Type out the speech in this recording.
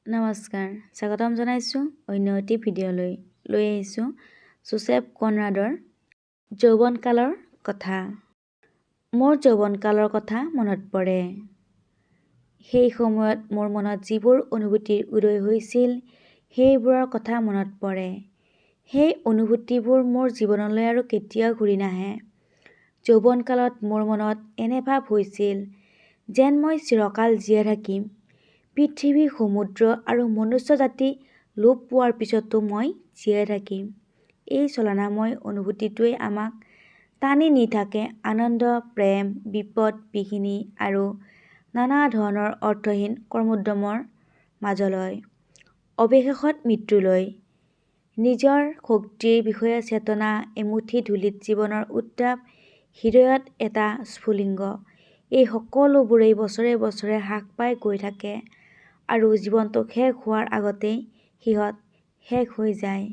নমস্কাৰ, স্বাগতম জনাইছোঁ অন্য এটি ভিডিঅ'লৈ। লৈ আহিছোঁ যোচেফ কনৰাডৰ যৌৱনকালৰ কথা। মোৰ যৌৱনকালৰ কথা মনত পৰে। সেই সময়ত মোৰ মনত যিবোৰ অনুভূতিৰ উদয় হৈছিল, সেইবোৰৰ কথা মনত পৰে। সেই অনুভূতিবোৰ মোৰ জীৱনলৈ আৰু কেতিয়াও ঘূৰি নাহে। যৌৱনকালত মোৰ মনত এনে ভাৱ হৈছিল যেন মই চিৰকাল জীয়াই থাকিম। পৃথিৱী, সমুদ্ৰ আৰু মনুষ্য জাতি লোপ পোৱাৰ পিছতো মই জীয়াই থাকিম। এই চলনাময় অনুভূতিটোৱে আমাক টানি নি থাকে আনন্দ, প্ৰেম, বিপদ, বিঘিনি আৰু নানা ধৰণৰ অৰ্থহীন কৰ্মোদ্যমৰ মাজলৈ, অৱশেষত মৃত্যুলৈ। নিজৰ শক্তিৰ বিষয়ে চেতনা এমুঠি ধূলিত জীৱনৰ উত্তাপ, হৃদয়ত এটা স্ফুলিংগ, এই সকলোবোৰেই বছৰে বছৰে হ্ৰাস পাই গৈ থাকে আৰু জীৱনটো শেষ হোৱাৰ আগতেই সিহঁত শেষ হৈ যায়।